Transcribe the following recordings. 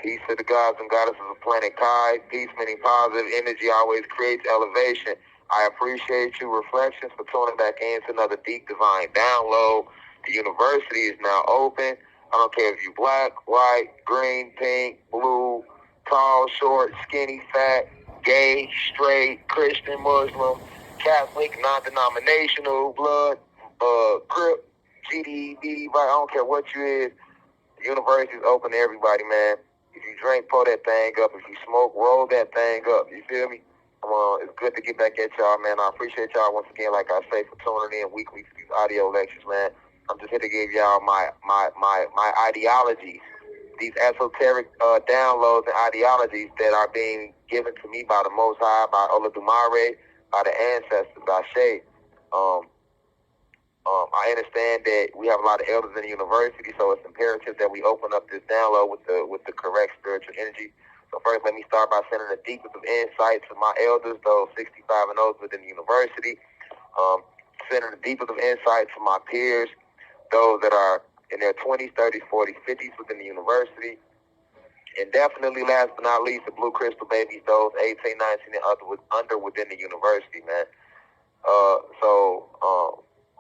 Peace to the gods and goddesses of planet Kai. Peace, meaning positive energy, always creates elevation. I appreciate you, Reflections, for tuning back in to another deep divine download. The university is now open. I don't care if you're black, white, green, pink, blue, tall, short, skinny, fat, gay, straight, Christian, Muslim, Catholic, non-denominational, blood, crip, GDB, I don't care what you is. The university is open to everybody, man. If you drink, pull that thing up. If you smoke, roll that thing up. You feel me? It's good to get back at y'all, man. I appreciate y'all once again, like I say, for tuning in weekly to these audio lectures, man. I'm just here to give y'all my ideologies, these esoteric downloads and ideologies that are being given to me by the Most High, by Olodumare, by the ancestors, by Shay. I understand that we have a lot of elders in the university, so it's imperative that we open up this download with the correct spiritual energy. So first, let me start by sending the deepest of insight to my elders, those 65 and those within the university. Sending the deepest of insight to my peers, those that are in their 20s, 30s, 40s, 50s within the university. And definitely, last but not least, the Blue Crystal babies, those 18, 19, and under within the university, man.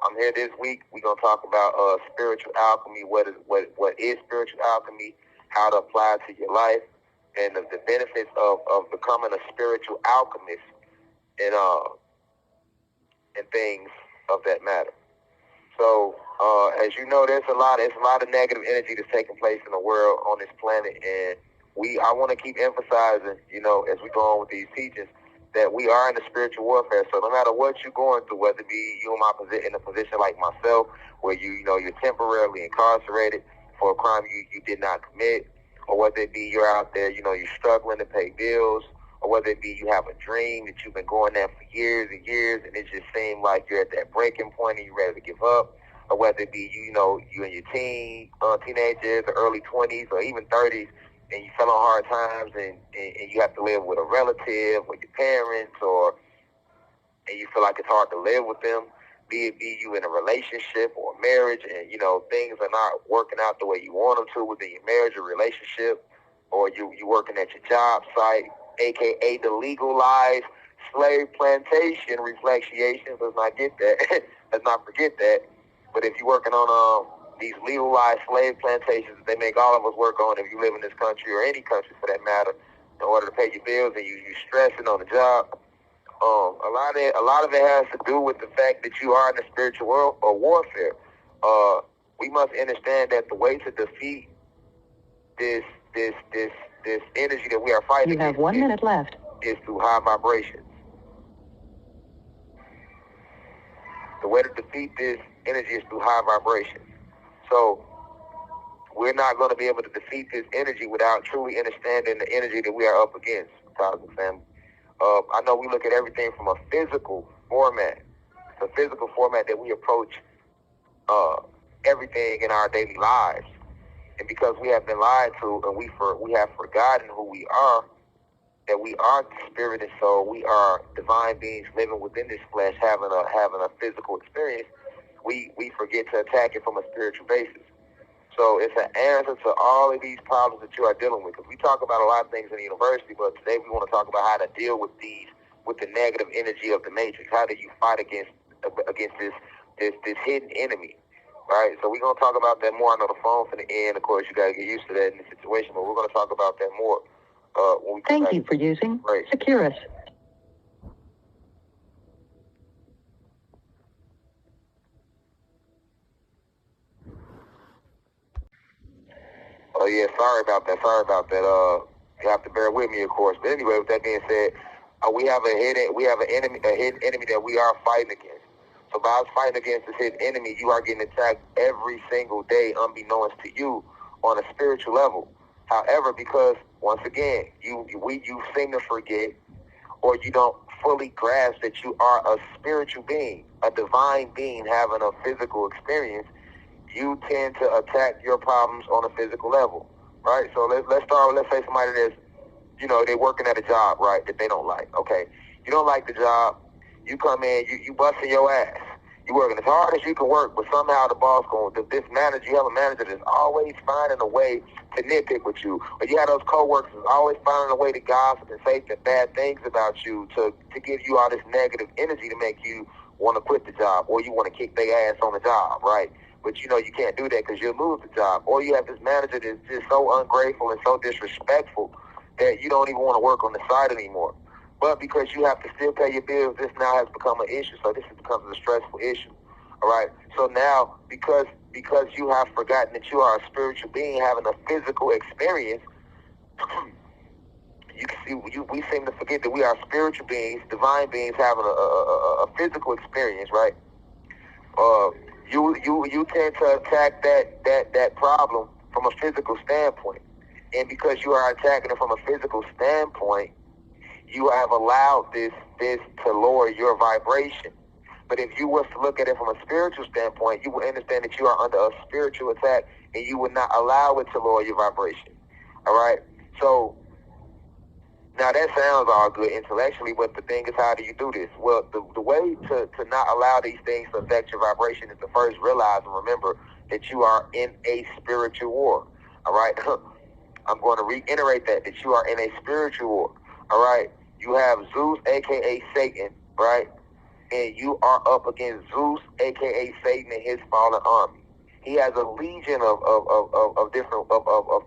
I'm here this week. We're gonna talk about spiritual alchemy. What is spiritual alchemy? How to apply it to your life, and the benefits of becoming a spiritual alchemist, and things of that matter. So, as you know, there's a lot of negative energy that's taking place in the world on this planet, and I want to keep emphasizing, as we go on with these teachings, that we are in a spiritual warfare. So no matter what you're going through, whether it be you in a position like myself, where you're temporarily incarcerated for a crime you did not commit, or whether it be you're out there, you're struggling to pay bills, or whether it be you have a dream that you've been going there for years and years, and it just seems like you're at that breaking point and you're ready to give up, or whether it be you in your teenagers, or early 20s, or even 30s, and you fell on hard times, and you have to live with a relative or your parents, and you feel like it's hard to live with them, be you in a relationship or a marriage, and things are not working out the way you want them to within your marriage or relationship, or you working at your job site, aka the legalized slave plantation reflexiation. Let's not get that. Let's not forget that. But if you're working on these legalized slave plantations that they make all of us work on, if you live in this country or any country for that matter, in order to pay your bills, and you stressing on the job, a lot of it has to do with the fact that you are in a spiritual world or warfare. We must understand that the way to defeat this energy that we are fighting, you have 1 minute left, is through high vibrations. The way to defeat this energy is through high vibrations. So we're not going to be able to defeat this energy without truly understanding the energy that we are up against, Cosmic Family. I know we look at everything from a physical format. It's a physical format that we approach everything in our daily lives. And because we have been lied to, and we have forgotten who we are, that we are spirit and soul, we are divine beings living within this flesh, having a physical experience, we forget to attack it from a spiritual basis. So it's an answer to all of these problems that you are dealing with. Because we talk about a lot of things in the university, but today we want to talk about how to deal with the negative energy of the matrix. How do you fight against this hidden enemy, right? So we're going to talk about that more. I know the phone's in the end. Of course, you got to get used to that in the situation, but we're going to talk about that more when we come back. Thank you for using Securus. Oh yeah, sorry about that. You have to bear with me, of course. But anyway, with that being said, we have a hidden enemy that we are fighting against. So by us fighting against this hidden enemy, you are getting attacked every single day, unbeknownst to you, on a spiritual level. However, because once again, you seem to forget, or you don't fully grasp that you are a spiritual being, a divine being having a physical experience, you tend to attack your problems on a physical level, right? So let's start with, let's say somebody that's, they're working at a job, right, that they don't like, okay? You don't like the job. You come in, you busting your ass. You're working as hard as you can work, but somehow the boss this manager, you have a manager that's always finding a way to nitpick with you. Or you have those coworkers that's always finding a way to gossip and say bad things about you to give you all this negative energy to make you want to quit the job, or you want to kick their ass on the job, right? But you know you can't do that because you'll lose the job. Or you have this manager that's just so ungrateful and so disrespectful that you don't even want to work on the site anymore. But because you have to still pay your bills, this now has become an issue. So this becomes a stressful issue. All right. So now, because you have forgotten that you are a spiritual being having a physical experience, you can see we seem to forget that we are spiritual beings, divine beings having a physical experience, right? You tend to attack that problem from a physical standpoint, and because you are attacking it from a physical standpoint, you have allowed this to lower your vibration. But if you was to look at it from a spiritual standpoint, you will understand that you are under a spiritual attack, and you would not allow it to lower your vibration. All right? So, now that sounds all good intellectually, but the thing is, how do you do this? Well, the way to not allow these things to affect your vibration is to first realize and remember that you are in a spiritual war. All right? I'm going to reiterate that you are in a spiritual war. All right? You have Zeus, a.k.a. Satan, right? And you are up against Zeus, a.k.a. Satan, and his fallen army. He has a legion of different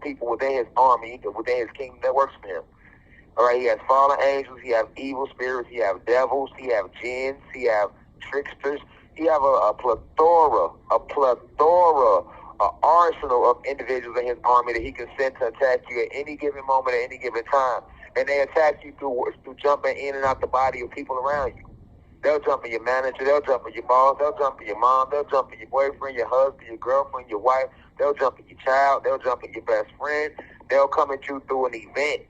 people within his army, within his kingdom that works for him. All right, he has fallen angels, he has evil spirits, he has devils, he has jinns, he has tricksters. He have a plethora, an arsenal of individuals in his army that he can send to attack you at any given moment, at any given time. And they attack you through jumping in and out the body of people around you. They'll jump on your manager, they'll jump on your boss, they'll jump on your mom, they'll jump on your boyfriend, your husband, your girlfriend, your wife, they'll jump on your child, they'll jump on your best friend, they'll come at you through an event.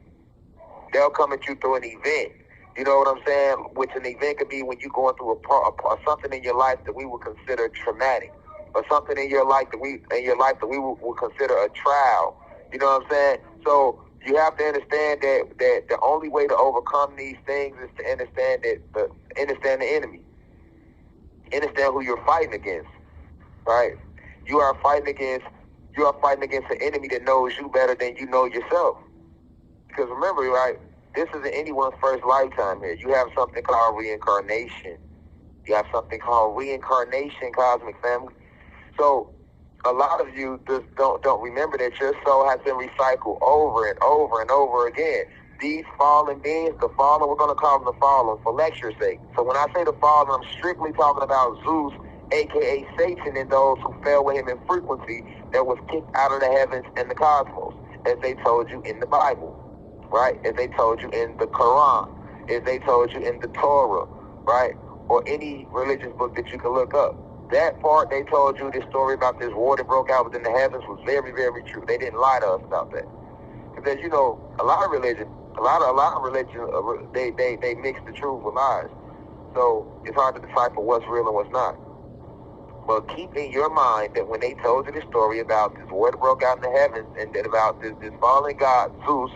You know what I'm saying? Which an event could be when you're going through something in your life that we would consider traumatic, or something in your life that we would consider a trial. You know what I'm saying? So you have to understand that the only way to overcome these things is to understand understand the enemy, understand who you're fighting against. Right? You are fighting against an enemy that knows you better than you know yourself. Because remember, right, this isn't anyone's first lifetime here. You have something called reincarnation. You have something called reincarnation, cosmic family. So a lot of you just don't remember that your soul has been recycled over and over and over again. These fallen beings, we're going to call them the fallen for lecture's sake. So when I say the fallen, I'm strictly talking about Zeus, a.k.a. Satan, and those who fell with him in frequency that was kicked out of the heavens and the cosmos, as they told you in the Bible. Right? As they told you in the Quran, as they told you in the Torah, right? Or any religious book that you can look up. That part they told you, this story about this war that broke out within the heavens was very, very true. They didn't lie to us about that. Because, you know, a lot of religion, they mix the truth with lies. So it's hard to decipher what's real and what's not. But keep in your mind that when they told you the story about this war that broke out in the heavens and that about this fallen god, Zeus,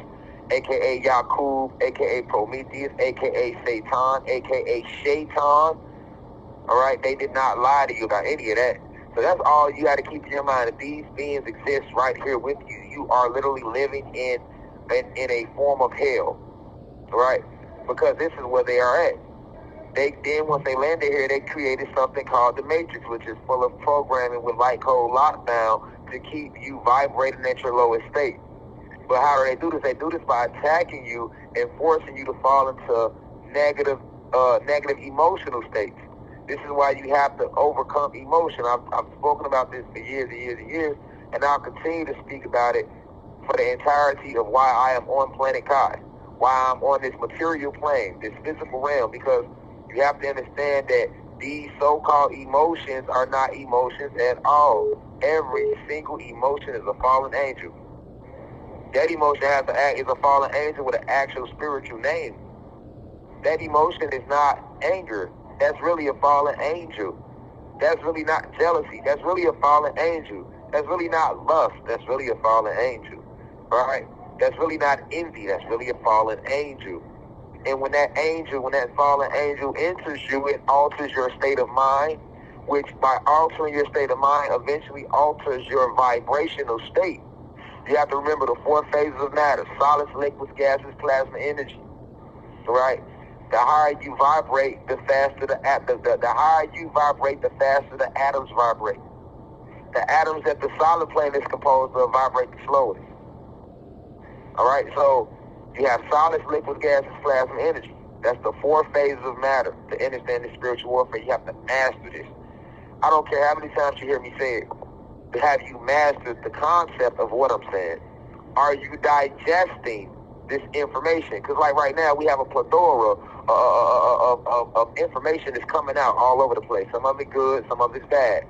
a.k.a. Yakub, a.k.a. Prometheus, a.k.a. Satan, a.k.a. Shaitan. All right? They did not lie to you about any of that. So that's all you got to keep in your mind. If these beings exist right here with you, you are literally living in a form of hell. All right? Because this is where they are at. Once they landed here, they created something called the Matrix, which is full of programming with light code lockdown to keep you vibrating at your lowest state. But how do they do this? They do this by attacking you and forcing you to fall into negative emotional states. This is why you have to overcome emotion. I've spoken about this for years and years and years, and I'll continue to speak about it for the entirety of why I am on planet Kai, why I'm on this material plane, this physical realm, because you have to understand that these so-called emotions are not emotions at all. Every single emotion is a fallen angel. That emotion is a fallen angel with an actual spiritual name. That emotion is not anger. That's really a fallen angel. That's really not jealousy. That's really a fallen angel. That's really not lust. That's really a fallen angel. Right? That's really not envy. That's really a fallen angel. And when that fallen angel enters you, it alters your state of mind, which by altering your state of mind eventually alters your vibrational state. You have to remember the 4 phases of matter: solids, liquids, gases, plasma, energy. Right? The higher you vibrate, the faster the higher you vibrate, the faster the atoms vibrate. The atoms that the solid plane is composed of vibrate the slowest. All right, so you have solids, liquids, gases, plasma, energy. That's the 4 phases of matter. To understand the spiritual warfare, you have to master this. I don't care how many times you hear me say it. Have you mastered the concept of what I'm saying? Are you digesting this information? Because like right now, we have a plethora of information that's coming out all over the place. Some of it good, some of it's bad.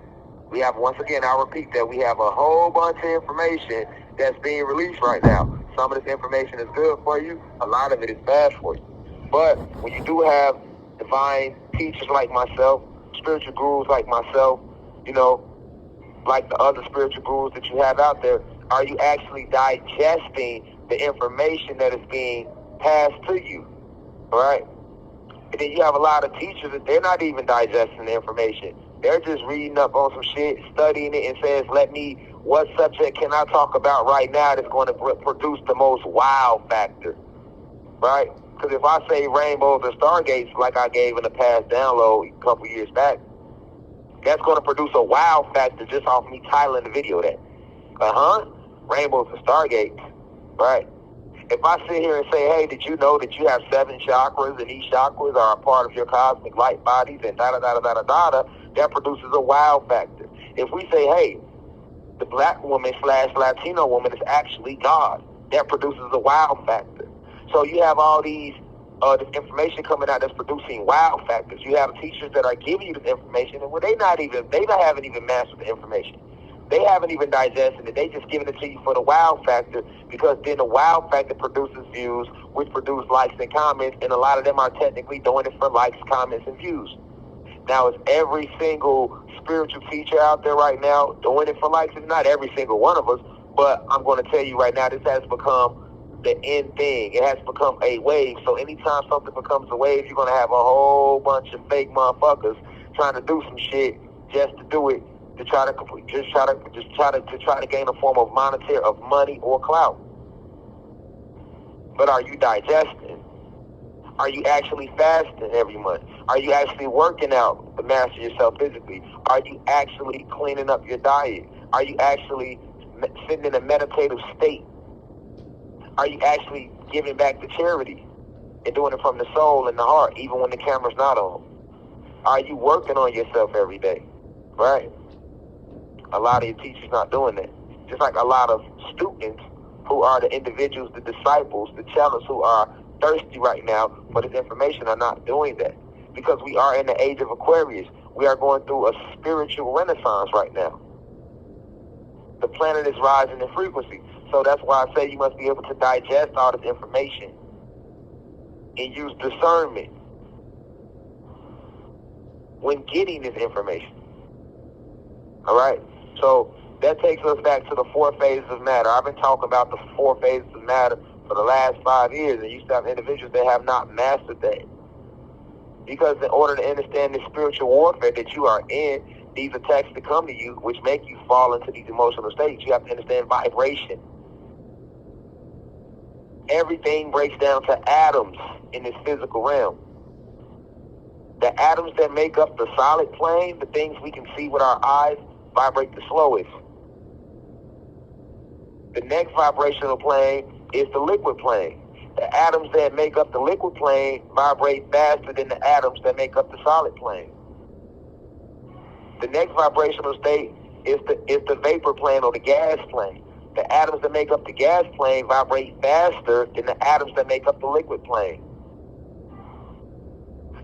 We have, once again, I'll repeat that, we have a whole bunch of information that's being released right now. Some of this information is good for you, a lot of it is bad for you. But when you do have divine teachers like myself, spiritual gurus like myself, you know, like the other spiritual gurus that you have out there, are you actually digesting the information that is being passed to you? All right? And then you have a lot of teachers that they're not even digesting the information. They're just reading up on some shit, studying it, and says, what subject can I talk about right now that's going to produce the most wow factor? Right? Because if I say rainbows and stargates like I gave in the past download a couple years back, that's going to produce a wow factor just off me titling the video that. Rainbows and stargates, right? If I sit here and say, hey, did you know that you have 7 chakras and these chakras are a part of your cosmic light bodies and da-da-da-da-da-da-da, that produces a wow factor. If we say, hey, the black woman / Latino woman is actually God, that produces a wow factor. So you have all these this information coming out that's producing wow factors. You have teachers that are giving you this information, and they haven't even mastered the information. They haven't even digested it. They just giving it to you for the wow factor, because then the wow factor produces views, which produce likes and comments, and a lot of them are technically doing it for likes, comments, and views. Now, is every single spiritual teacher out there right now doing it for likes? It's not every single one of us, but I'm going to tell you right now, this has become the end thing. It has become a wave. So anytime something becomes a wave, you're going to have a whole bunch of fake motherfuckers trying to do some shit just to do it, to try to gain a form of money or clout. But are you digesting? Are you actually fasting every month? Are you actually working out to master yourself physically? Are you actually cleaning up your diet? Are you actually sitting in a meditative state? Are you actually giving back to charity and doing it from the soul and the heart, even when the camera's not on? Are you working on yourself every day? Right? A lot of your teachers not doing that. Just like a lot of students who are the individuals, the disciples, the channels who are thirsty right now for this information are not doing that. Because we are in the age of Aquarius. We are going through a spiritual renaissance right now. The planet is rising in frequency. So that's why I say you must be able to digest all this information and use discernment when getting this information. All right? So that takes us back to the 4 phases of matter. I've been talking about the 4 phases of matter for the last 5 years, and you still have individuals that have not mastered that. Because in order to understand the spiritual warfare that you are in, these attacks that come to you, which make you fall into these emotional states, you have to understand vibration. Everything breaks down to atoms in this physical realm. The atoms that make up the solid plane, the things we can see with our eyes, vibrate the slowest. The next vibrational plane is the liquid plane. The atoms that make up the liquid plane vibrate faster than the atoms that make up the solid plane. The next vibrational state is the vapor plane or the gas plane. The atoms that make up the gas plane vibrate faster than the atoms that make up the liquid plane.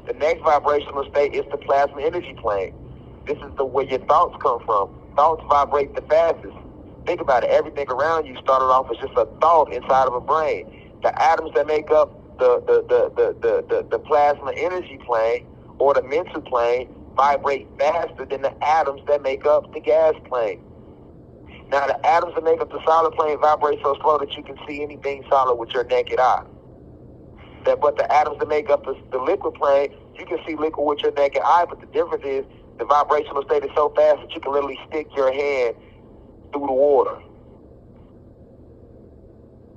The next vibrational state is the plasma energy plane. This is where your thoughts come from. Thoughts vibrate the fastest. Think about it. Everything around you started off as just a thought inside of a brain. The atoms that make up the plasma energy plane or the mental plane vibrate faster than the atoms that make up the gas plane. Now, the atoms that make up the solid plane vibrate so slow that you can see anything solid with your naked eye. But the atoms that make up the liquid plane, you can see liquid with your naked eye, but the difference is The vibrational state is so fast that you can literally stick your hand through the water.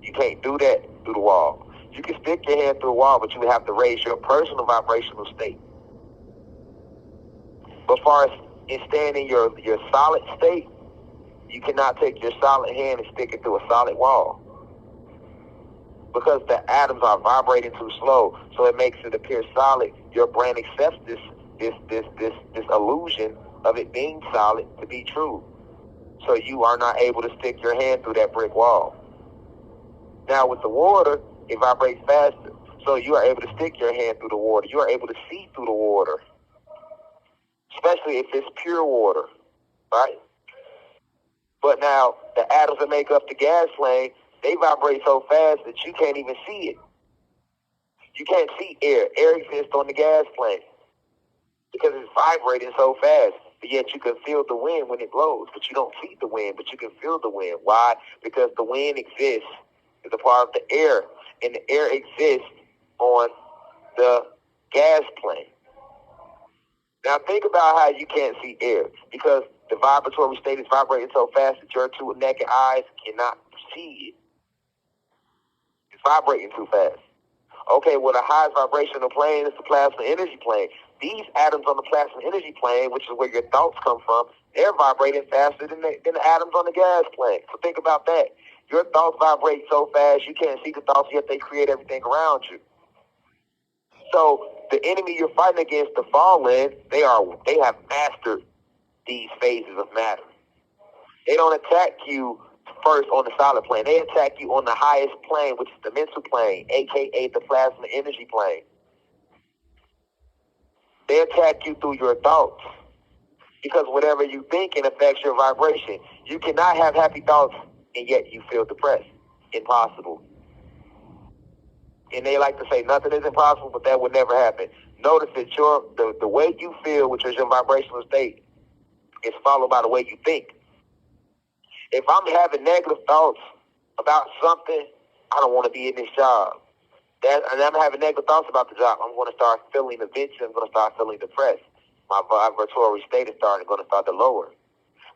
You can't do that through the wall. You can stick your hand through the wall, but you would have to raise your personal vibrational state. But as far as in staying in your solid state, you cannot take your solid hand and stick it through a solid wall, because the atoms are vibrating too slow, so it makes it appear solid. Your brain accepts this illusion of it being solid to be true, so you are not able to stick your hand through that brick wall. Now with the water, it vibrates faster, so you are able to stick your hand through the water. You are able to see through the water, especially if it's pure water, right? But now the atoms that make up the gas plane, they vibrate so fast that you can't even see it. You can't see air. Air exists on the gas plane because it's vibrating so fast. But yet you can feel the wind when it blows, but you don't see the wind, but you can feel the wind. Why? Because the wind exists as a part of the air, and the air exists on the gas plane. Now think about how you can't see air, because the vibratory state is vibrating so fast that your two naked eyes cannot see it. It's vibrating too fast. Okay, well, the highest vibrational plane is the plasma energy plane. These atoms on the plasma energy plane, which is where your thoughts come from, they're vibrating faster than the atoms on the gas plane. So think about that. Your thoughts vibrate so fast you can't see the thoughts, yet they create everything around you. So the enemy you're fighting against, the fallen, they have mastered these phases of matter. They don't attack you first on the solid plane. They attack you on the highest plane, which is the mental plane, aka the plasma energy plane. They attack you through your thoughts, because whatever you think affects your vibration. You cannot have happy thoughts and yet you feel depressed. Impossible. And they like to say nothing is impossible, but that would never happen. Notice that the way you feel, which is your vibrational state, is followed by the way you think. If I'm having negative thoughts about something, I don't want to be in this job. And I'm having negative thoughts about the job, I'm going to start feeling eventually, I'm going to start feeling depressed. My vibratory state is going to start to lower.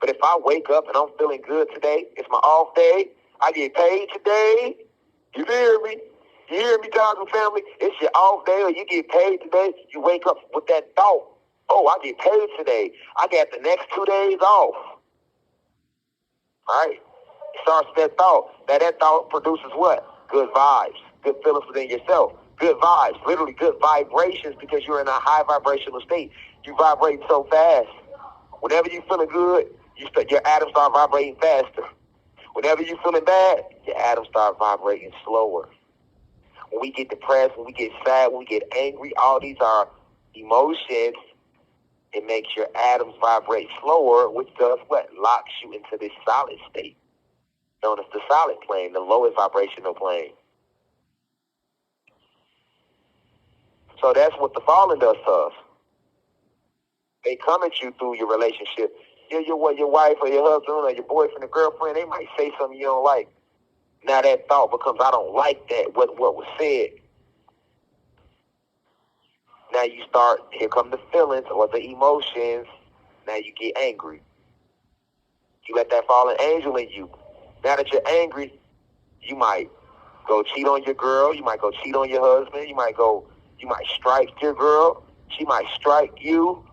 But if I wake up and I'm feeling good today, it's my off day, I get paid today, you hear me? You hear me, talking family? It's your off day or you get paid today, you wake up with that thought, oh, I get paid today. I got the next 2 days off. All right? It starts with that thought. Now that thought produces what? Good vibes, good feelings within yourself. Good vibes, literally good vibrations, because you're in a high vibrational state. You vibrate so fast. Whenever you're feeling good, your atoms start vibrating faster. Whenever you're feeling bad, your atoms start vibrating slower. When we get depressed, when we get sad, when we get angry, all these are emotions. It makes your atoms vibrate slower, which does what? Locks you into this solid state, known as the solid plane, the lowest vibrational plane. So that's what the fallen does to us. They come at you through your relationship. Your wife or your husband or your boyfriend or girlfriend, they might say something you don't like. Now that thought becomes, I don't like that, what was said. Now you start, here come the feelings or the emotions. Now you get angry. You let that fallen angel in you. Now that you're angry, you might go cheat on your girl. You might go cheat on your husband. You might strike your girl. She might strike you.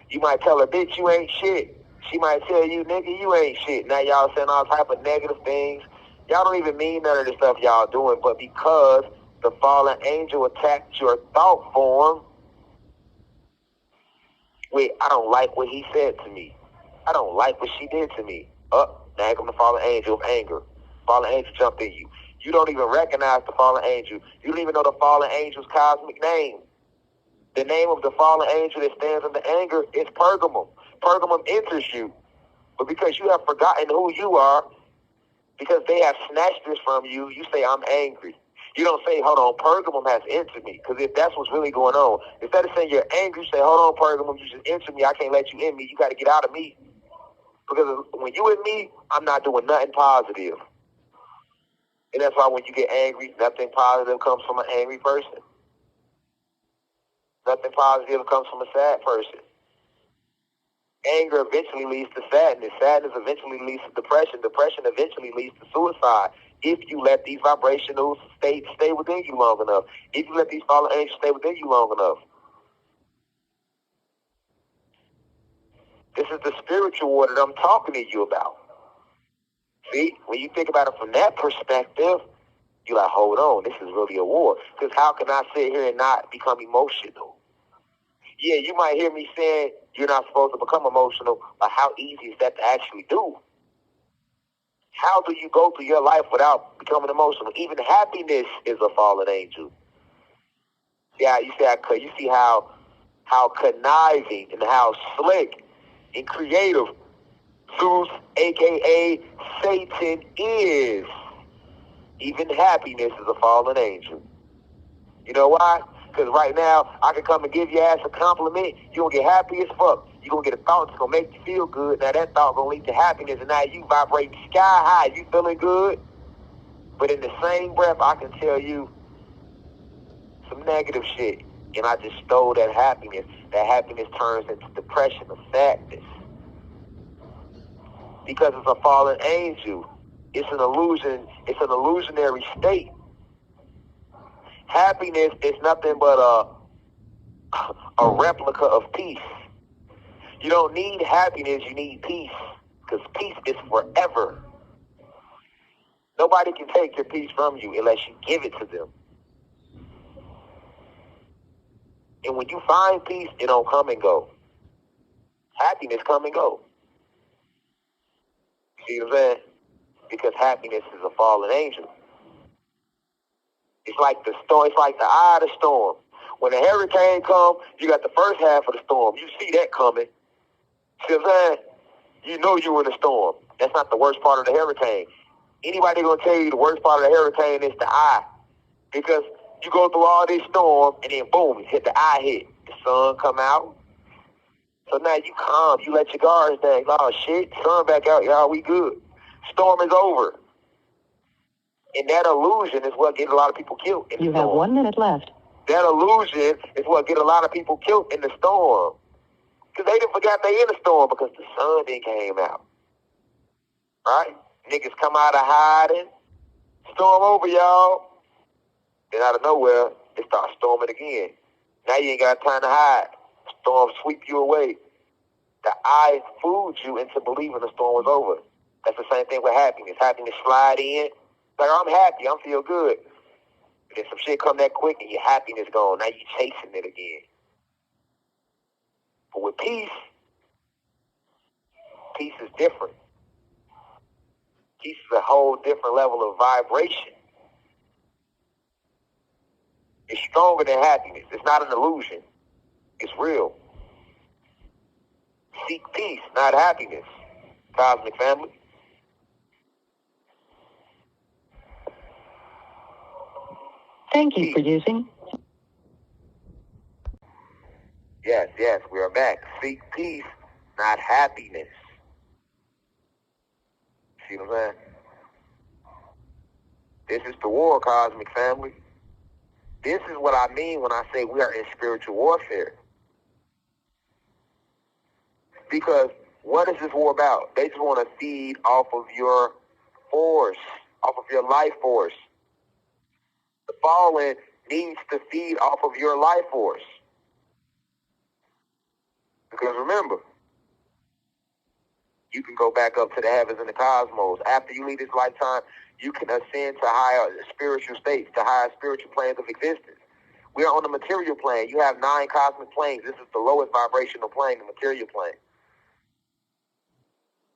You might tell her, bitch, you ain't shit. She might tell you, nigga, you ain't shit. Now y'all saying all type of negative things. Y'all don't even mean none of the stuff y'all doing, but because the fallen angel attacked your thought form, wait, I don't like what he said to me. I don't like what she did to me. Now here comes the fallen angel of anger. Fallen angel jumped in you. You don't even recognize the fallen angel. You don't even know the fallen angel's cosmic name. The name of the fallen angel that stands under anger is Pergamum. Pergamum enters you. But because you have forgotten who you are, because they have snatched this from you, you say, I'm angry. You don't say, hold on, Pergamum has entered me. Because if that's what's really going on, instead of saying you're angry, you say, hold on, Pergamum, you just entered me. I can't let you in me. You got to get out of me. Because when you in me, I'm not doing nothing positive. And that's why when you get angry, nothing positive comes from an angry person. Nothing positive comes from a sad person. Anger eventually leads to sadness. Sadness eventually leads to depression. Depression eventually leads to suicide. If you let these vibrational states stay within you long enough. If you let these fallen angels stay within you long enough. This is the spiritual war that I'm talking to you about. See, when you think about it from that perspective, you're like, hold on, this is really a war. Because how can I sit here and not become emotional? Yeah, you might hear me saying you're not supposed to become emotional, but how easy is that to actually do? How do you go through your life without becoming emotional? Even happiness is a fallen angel. Yeah, you see how conniving and how slick and creative Zeus, aka Satan, is. Even happiness is a fallen angel. You know why? Because right now, I can come and give your ass a compliment. You're going to get happy as fuck. You're going to get a thought that's going to make you feel good. Now, that thought going to lead to happiness, and now you vibrating sky high. You feeling good? But in the same breath, I can tell you some negative shit, and I just stole that happiness. That happiness turns into depression or sadness. Because it's a fallen angel. It's an illusion. It's an illusionary state. Happiness is nothing but a replica of peace. You don't need happiness, you need peace. Because peace is forever. Nobody can take your peace from you unless you give it to them. And when you find peace, it don't come and go. Happiness come and go. See what I'm saying? Because happiness is a fallen angel. It's like the storm. It's like the eye of the storm. When a hurricane comes, you got the first half of the storm. You see that coming. See what I'm saying? You know you're in a storm. That's not the worst part of the hurricane. Anybody gonna tell you the worst part of the hurricane is the eye, because you go through all this storm and then boom, it hit the eye hit. The sun come out. So now you calm. You let your guards down. Oh shit, sun back out. Y'all, we good. Storm is over. And that illusion is what gets a lot of people killed in the storm. You have 1 minute left. That illusion is what get a lot of people killed in the storm. Because they didn't forgot they in the storm because the sun didn't came out. Right? Niggas come out of hiding. Storm over, y'all. Then out of nowhere, it starts storming again. Now you ain't got time to hide. Storm sweep you away. The eye fooled you into believing the storm was over. That's the same thing with happiness. Happiness slide in. Like, I'm happy. I feel good. But then some shit come that quick and your happiness gone. Now you chasing it again. But with peace, peace is different. Peace is a whole different level of vibration. It's stronger than happiness. It's not an illusion. It's real. Seek peace, not happiness. Cosmic family. Thank you for using. Yes, we are back. Seek peace, not happiness. See what I'm saying? This is the war, cosmic family. This is what I mean when I say we are in spiritual warfare. Because what is this war about? They just want to feed off of your force, off of your life force. The fallen needs to feed off of your life force. Because remember, you can go back up to the heavens and the cosmos. After you leave this lifetime, you can ascend to higher spiritual states, to higher spiritual planes of existence. We are on the material plane. You have 9 cosmic planes. This is the lowest vibrational plane, the material plane.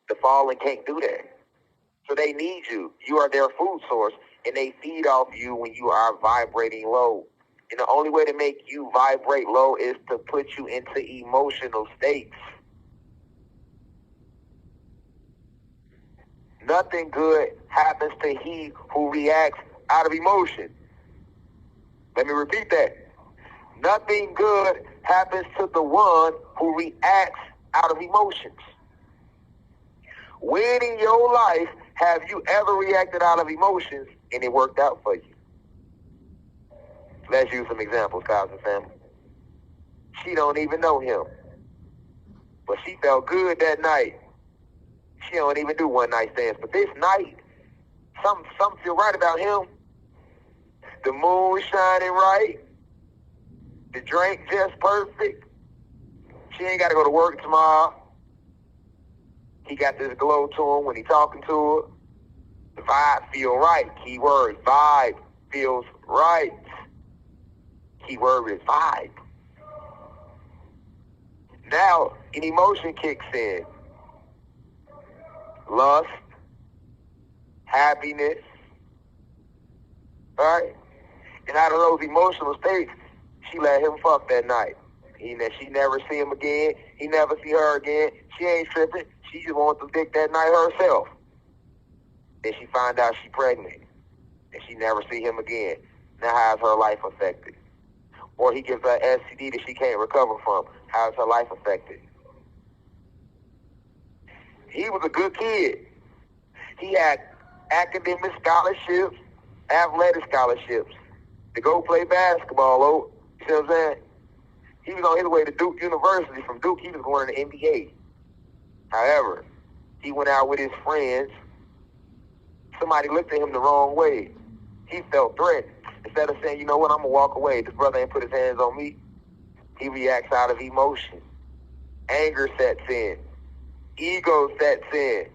The fallen can't do that. So they need you. You are their food source, and they feed off you when you are vibrating low. And the only way to make you vibrate low is to put you into emotional states. Nothing good happens to he who reacts out of emotion. Let me repeat that. Nothing good happens to the one who reacts out of emotions. When in your life have you ever reacted out of emotions and it worked out for you? Let's use some examples, Cosmic family. She don't even know him. But she felt good that night. She don't even do one night stands. But this night, something feel right about him. The moon shining right. The drink just perfect. She ain't got to go to work tomorrow. He got this glow to him when he talking to her. The vibe feel right. Keyword, vibe feels right. Keyword is vibe. Now, an emotion kicks in. Lust, happiness, right? And out of those emotional states, she let him fuck that night. She never see him again. He never see her again. She ain't tripping. She just wants to dick that night herself. Then she find out she pregnant. And she never see him again. Now how's her life affected? Or he gives her an STD that she can't recover from. How's her life affected? He was a good kid. He had academic scholarships, athletic scholarships to go play basketball. You see what I'm saying? He was on his way to Duke University. From Duke, he was going to the NBA. However, he went out with his friends. Somebody looked at him the wrong way. He felt threatened. Instead of saying, you know what, I'm going to walk away. This brother ain't put his hands on me. He reacts out of emotion. Anger sets in. Ego sets in.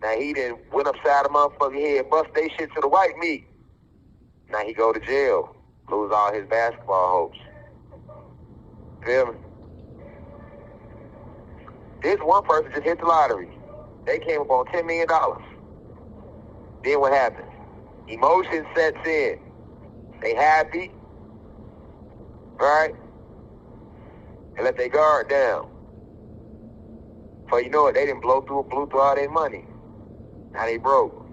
Now he done went upside the motherfucking head, bust they shit to the white meat. Now he go to jail. Lose all his basketball hopes. Feel me? This one person just hit the lottery. They came up on $10 million. Then what happens? Emotion sets in. They happy, right? And let their guard down. So you know what? They didn't blew through all their money. Now they broke.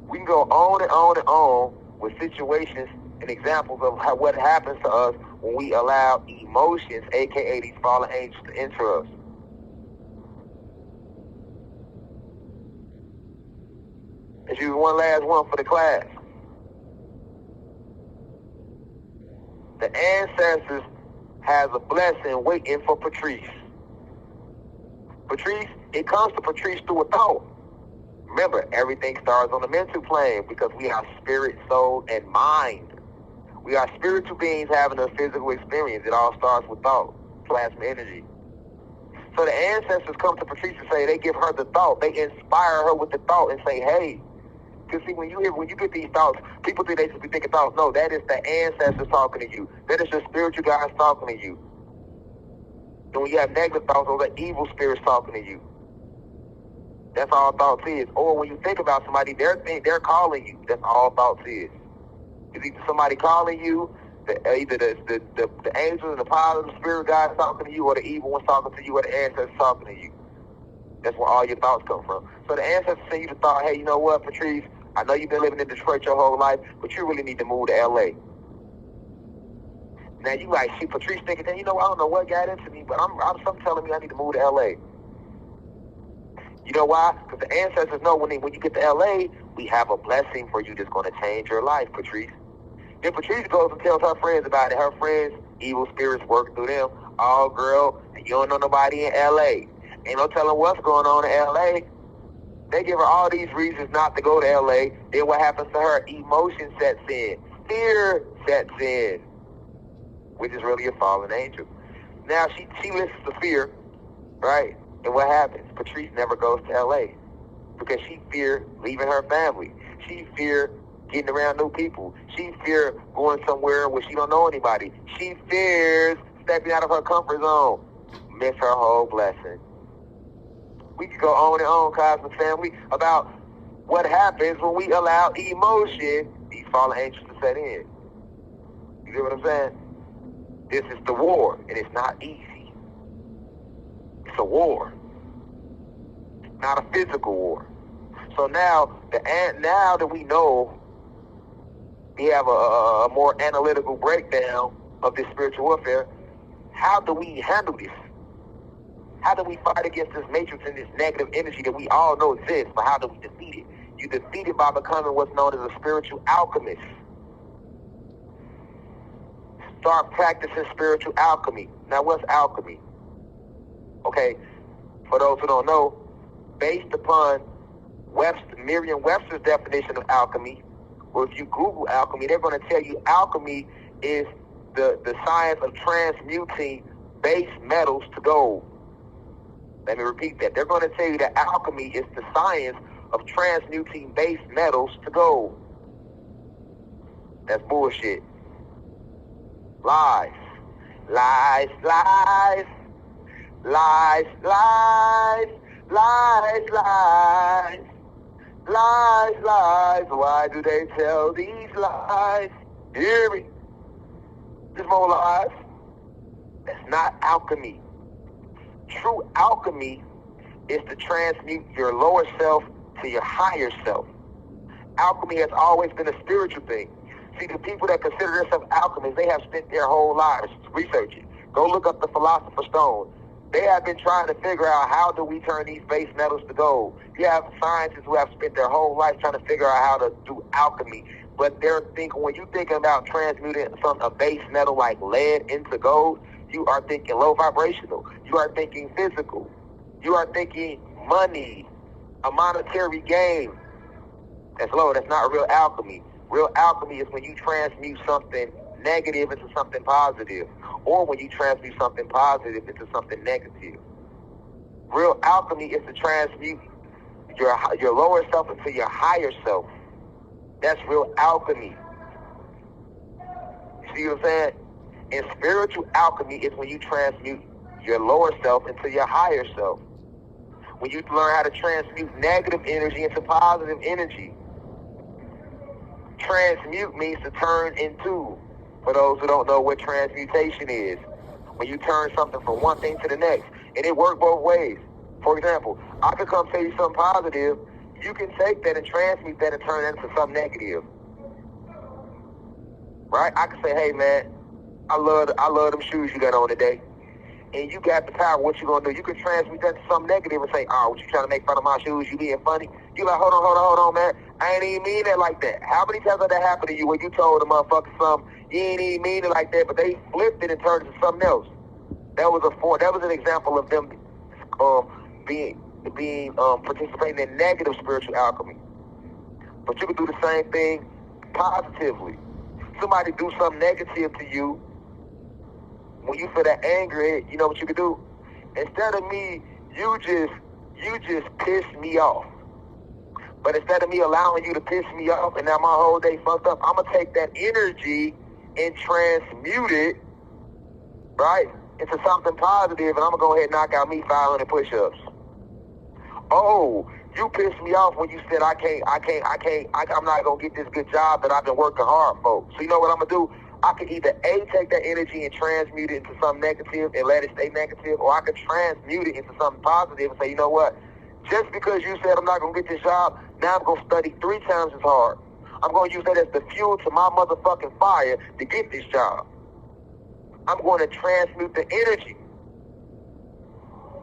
We can go on and on and on with situations and examples of what happens to us when we allow emotions, aka these fallen angels, to enter us. Let's use one last one for the class. The ancestors has a blessing waiting for Patrice. Patrice, it comes to Patrice through a thought. Remember, everything starts on the mental plane because we are spirit, soul, and mind. We are spiritual beings having a physical experience. It all starts with thought, plasma energy. So the ancestors come to Patrice and say, they give her the thought. They inspire her with the thought and say, hey, because see, when you get these thoughts, people think they just be thinking thoughts. No, that is the ancestors talking to you. That is your spiritual guys talking to you. And when you have negative thoughts, those are evil spirits talking to you. That's all thoughts is. Or when you think about somebody, they're calling you. That's all thoughts is. It's either somebody calling you, either the angels and the positive spirit guys talking to you, or the evil ones talking to you, or the ancestors talking to you. That's where all your thoughts come from. So the ancestors send you the thought, hey, you know what, Patrice? I know you've been living in Detroit your whole life, but you really need to move to L.A. Now you like, see, Patrice thinking, you know, I don't know what got into me, but something telling me I need to move to L.A. You know why? Because the ancestors know when you get to L.A., we have a blessing for you that's going to change your life, Patrice. Then Patrice goes and tells her friends about it. Her friends, evil spirits work through them. Oh, girl, you don't know nobody in L.A. Ain't no telling what's going on in L.A. They give her all these reasons not to go to L.A. Then what happens to her? Emotion sets in. Fear sets in, which is really a fallen angel. Now she listens to fear, right? And what happens? Patrice never goes to L.A. because she fear leaving her family. She fear getting around new people. She fear going somewhere where she don't know anybody. She fears stepping out of her comfort zone. Miss her whole blessing. We could go on and on, Cosmic Family, about what happens when we allow emotion, these fallen angels, to set in. You get what I'm saying? This is the war, and it's not easy. It's a war, not a physical war. So now that we know, we have a more analytical breakdown of this spiritual warfare. How do we handle this? How do we fight against this matrix and this negative energy that we all know exists, but how do we defeat it? You defeat it by becoming what's known as a spiritual alchemist. Start practicing spiritual alchemy. Now, what's alchemy? Okay, for those who don't know, based upon Merriam-Webster's definition of alchemy, or if you Google alchemy, they're going to tell you alchemy is the science of transmuting base metals to gold. Let me repeat that. They're going to tell you that alchemy is the science of transmuting base metals to gold. That's bullshit. Lies. Lies, lies. Lies, lies. Lies, lies. Lies, lies. Why do they tell these lies? You hear me? There's more lies. That's not alchemy. True alchemy is to transmute your lower self to your higher self. Alchemy has always been a spiritual thing. See, the people that consider themselves alchemists, they have spent their whole lives researching. Go look up the Philosopher's Stone. They have been trying to figure out how do we turn these base metals to gold. You have scientists who have spent their whole life trying to figure out how to do alchemy. But they're thinking, when you're thinking about transmuting a base metal like lead into gold, you are thinking low vibrational. You are thinking physical. You are thinking money, a monetary gain. That's low. That's not real alchemy. Real alchemy is when you transmute something negative into something positive, or when you transmute something positive into something negative. Real alchemy is to transmute your lower self into your higher self. That's real alchemy. You see what I'm saying? And spiritual alchemy is when you transmute your lower self into your higher self. When you learn how to transmute negative energy into positive energy. Transmute means to turn into. For those who don't know what transmutation is, when you turn something from one thing to the next, and it works both ways. For example, I could come tell you something positive. You can take that and transmute that and turn that into something negative. Right? I can say, hey man, I love them shoes you got on today. And you got the power. What you gonna do? You can transmute that to something negative and say, oh, what you trying to make fun of my shoes? You being funny? You like, hold on, man. I ain't even mean it like that. How many times has that happened to you when you told a motherfucker something, you ain't even mean it like that, but they flipped it and turned it to something else? That was an example of them being participating in negative spiritual alchemy. But you can do the same thing positively. Somebody do something negative to you. When you feel that anger hit, you know what you can do? Instead of me, you just piss me off. But instead of me allowing you to piss me off and now my whole day fucked up, I'm going to take that energy and transmute it, right, into something positive, and I'm going to go ahead and knock out me 500 push-ups. Oh, you pissed me off when you said I'm not going to get this good job that I've been working hard for. So you know what I'm going to do? I could either A, take that energy and transmute it into something negative and let it stay negative, or I could transmute it into something positive and say, you know what? Just because you said I'm not going to get this job, now I'm going to study 3 times as hard. I'm going to use that as the fuel to my motherfucking fire to get this job. I'm going to transmute the energy.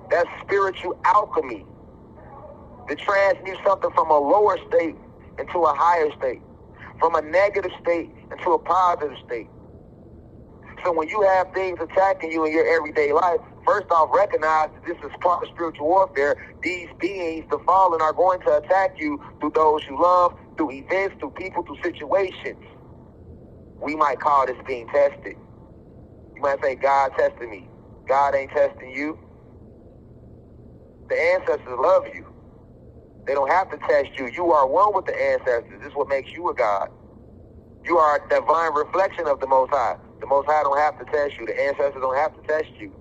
That's spiritual alchemy. To transmute something from a lower state into a higher state. From a negative state into a positive state. So when you have things attacking you in your everyday life, first off, recognize that this is part of spiritual warfare. These beings, the fallen, are going to attack you through those you love, through events, through people, through situations. We might call this being tested. You might say, God tested me. God ain't testing you. The ancestors love you. They don't have to test you. You are one with the ancestors. This is what makes you a God. You are a divine reflection of the Most High. The Most High don't have to test you. The ancestors don't have to test you.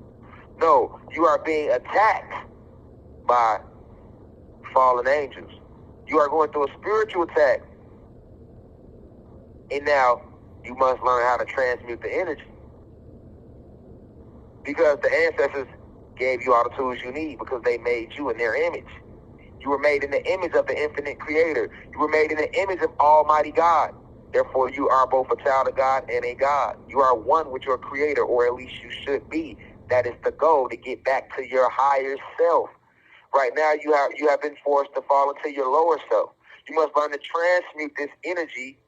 No, you are being attacked by fallen angels. You are going through a spiritual attack. And now you must learn how to transmute the energy. Because the ancestors gave you all the tools you need because they made you in their image. You were made in the image of the infinite creator. You were made in the image of Almighty God. Therefore, you are both a child of God and a God. You are one with your creator, or at least you should be. That is the goal, to get back to your higher self. Right now, you have been forced to fall into your lower self. You must learn to transmute this energy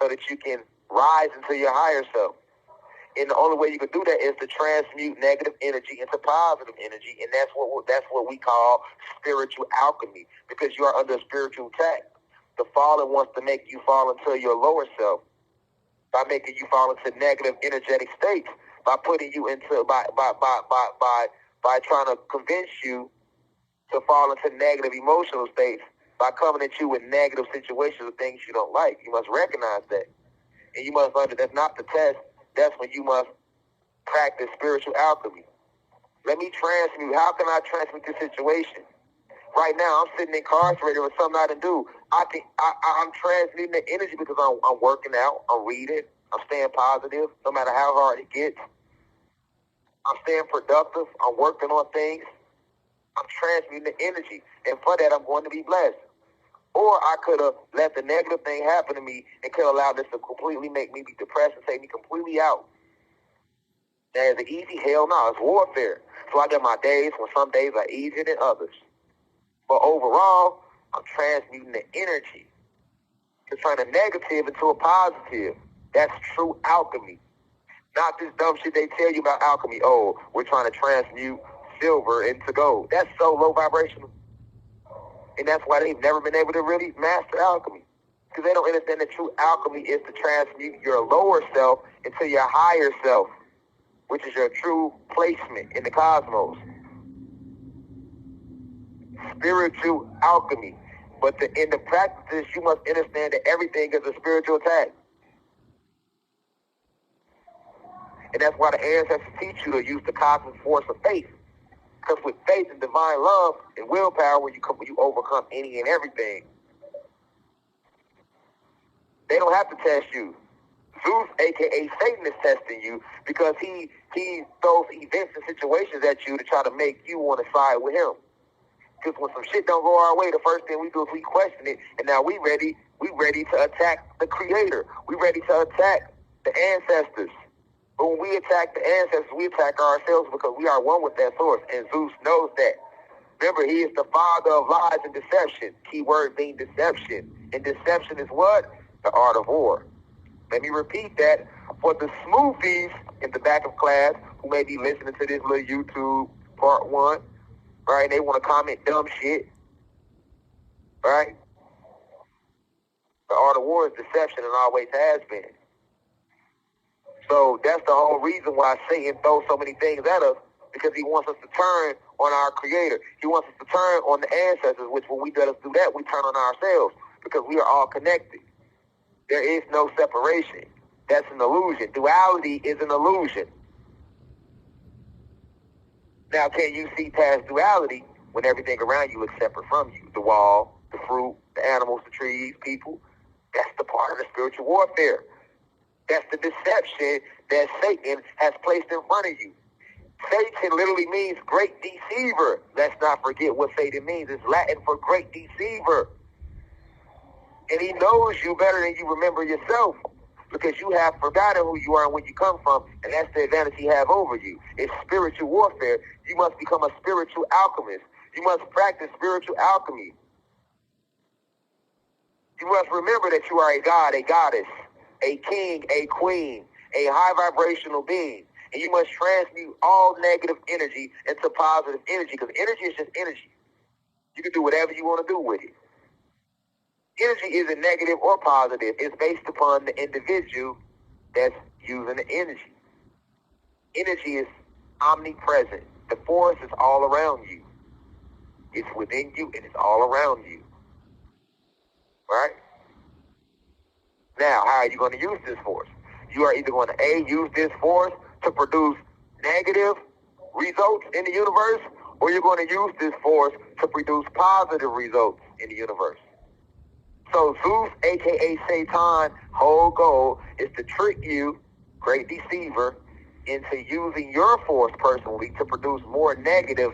so that you can rise into your higher self. And the only way you can do that is to transmute negative energy into positive energy, and that's what we call spiritual alchemy, because you are under spiritual attack. The fallen wants to make you fall into your lower self by making you fall into negative energetic states, by putting you into by trying to convince you to fall into negative emotional states, by coming at you with negative situations or things you don't like. You must recognize that. And you must understand that's not the test. That's when you must practice spiritual alchemy. Let me transmute. How can I transmute this situation? Right now, I'm sitting incarcerated with something I didn't do. I'm transmuting the energy because I'm working out. I'm reading. I'm staying positive no matter how hard it gets. I'm staying productive. I'm working on things. I'm transmuting the energy. And for that, I'm going to be blessed. Or I could have let the negative thing happen to me and could allow this to completely make me be depressed and take me completely out. That is an easy hell no. It's warfare. So I got my days when some days are easier than others. But overall, I'm transmuting the energy to turn a negative into a positive. That's true alchemy. Not this dumb shit they tell you about alchemy. Oh, we're trying to transmute silver into gold. That's so low vibrational. And that's why they've never been able to really master alchemy. Because they don't understand that true alchemy is to transmute your lower self into your higher self, which is your true placement in the cosmos. Spiritual alchemy. But in the practices, you must understand that everything is a spiritual attack. And that's why the ancestors teach you to use the cosmic force of faith. Because with faith and divine love and willpower, you overcome any and everything. They don't have to test you. Zeus, a.k.a. Satan, is testing you because he throws events and situations at you to try to make you want to side with him. Because when some shit don't go our way, the first thing we do is we question it, and now we ready to attack the Creator. We ready to attack the ancestors. But when we attack the ancestors, we attack ourselves because we are one with that source, and Zeus knows that. Remember, he is the father of lies and deception. Key word being deception. And deception is what? The art of war. Let me repeat that for the smoothies in the back of class who may be listening to this little YouTube part 1, right? They want to comment dumb shit, right? The art of war is deception and always has been. So that's the whole reason why Satan throws so many things at us, because he wants us to turn on our Creator. He wants us to turn on the ancestors, which when we let us do that, we turn on ourselves, because we are all connected. There is no separation. That's an illusion. Duality is an illusion. Now, can you see past duality when everything around you looks separate from you? The wall, the fruit, the animals, the trees, people. That's the part of the spiritual warfare. That's the deception that Satan has placed in front of you. Satan literally means great deceiver. Let's not forget what Satan means. It's Latin for great deceiver. And he knows you better than you remember yourself, because you have forgotten who you are and where you come from, and that's the advantage he has over you. It's spiritual warfare. You must become a spiritual alchemist. You must practice spiritual alchemy. You must remember that you are a god, a goddess, a king, a queen, a high vibrational being. And you must transmute all negative energy into positive energy, because energy is just energy. You can do whatever you want to do with it. Energy isn't negative or positive. It's based upon the individual that's using the energy. Energy is omnipresent. The force is all around you. It's within you and it's all around you. Right? Now, how are you going to use this force? You are either going to A, use this force to produce negative results in the universe, or you're going to use this force to produce positive results in the universe. So Zeus, a.k.a. Satan, whole goal is to trick you, great deceiver, into using your force personally to produce more negative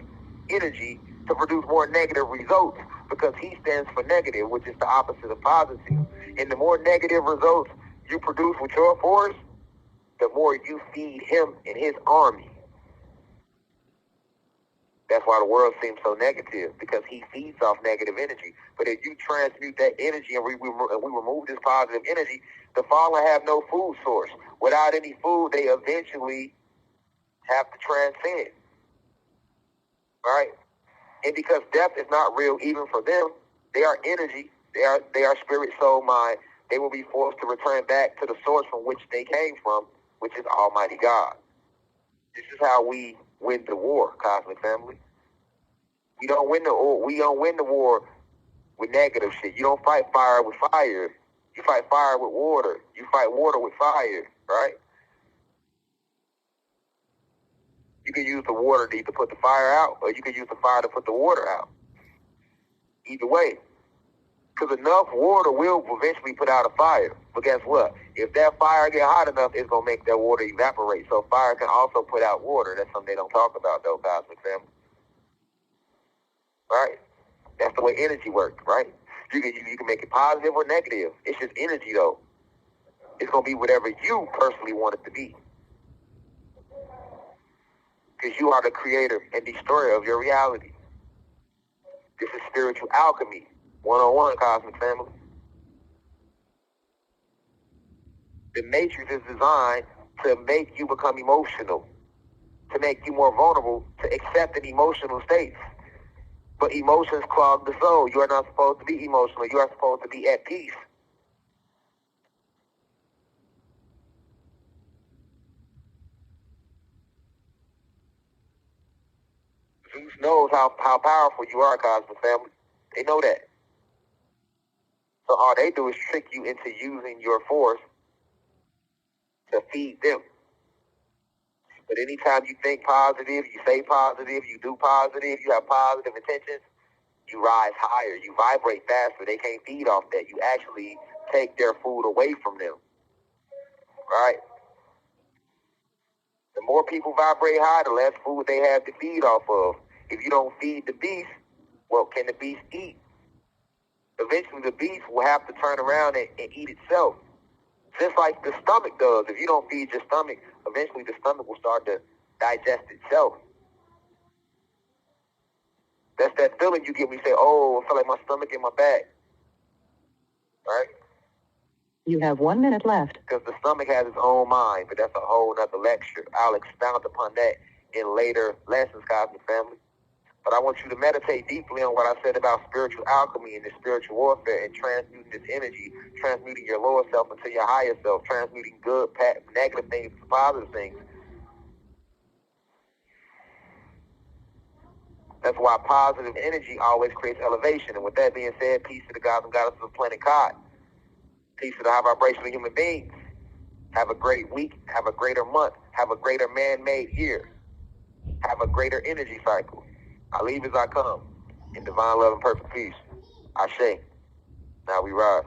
energy, to produce more negative results, because he stands for negative, which is the opposite of positive. And the more negative results you produce with your force, the more you feed him and his army. That's why the world seems so negative, because he feeds off negative energy. But if you transmute that energy and we remove this positive energy, the fallen have no food source. Without any food, they eventually have to transcend. Right? And because death is not real even for them, they are energy, they are spirit, soul, mind. They will be forced to return back to the source from which they came from, which is Almighty God. This is how we win the war, cosmic family. We don't win the war with negative shit. You don't fight fire with fire. You fight fire with water. You fight water with fire, right? You can use the water to either put the fire out, or you can use the fire to put the water out. Either way. Because enough water will eventually put out a fire. But guess what? If that fire get hot enough, it's going to make that water evaporate. So fire can also put out water. That's something they don't talk about, though, cosmic family. Right? That's the way energy works, right? You can make it positive or negative. It's just energy, though. It's going to be whatever you personally want it to be. Because you are the creator and destroyer of your reality. This is spiritual alchemy. 101, cosmic family. The matrix is designed to make you become emotional, to make you more vulnerable to accepting emotional states. But emotions clog the soul. You are not supposed to be emotional. You are supposed to be at peace. Zeus knows how powerful you are, cosmic family. They know that. So all they do is trick you into using your force to feed them. But anytime you think positive, you say positive, you do positive, you have positive intentions, you rise higher, you vibrate faster. They can't feed off that. You actually take their food away from them. Right? The more people vibrate high, the less food they have to feed off of. If you don't feed the beast, what can the beast eat? Eventually the beast will have to turn around and eat itself. Just like the stomach does. If you don't feed your stomach, eventually the stomach will start to digest itself. That's that feeling you get when you say, oh, I feel like my stomach in my back. Right? You have 1 minute left. Because the stomach has its own mind, but that's a whole nother lecture. I'll expound upon that in later lessons, cosmic family. But I want you to meditate deeply on what I said about spiritual alchemy and the spiritual warfare and transmuting this energy, transmuting your lower self into your higher self, transmuting good, negative things to positive things. That's why positive energy always creates elevation. And with that being said, peace to the gods and goddesses of planet God. Peace to the high vibrational human beings. Have a great week. Have a greater month. Have a greater man-made year. Have a greater energy cycle. I leave as I come, in divine love and perfect peace. Ashe. Now we rise.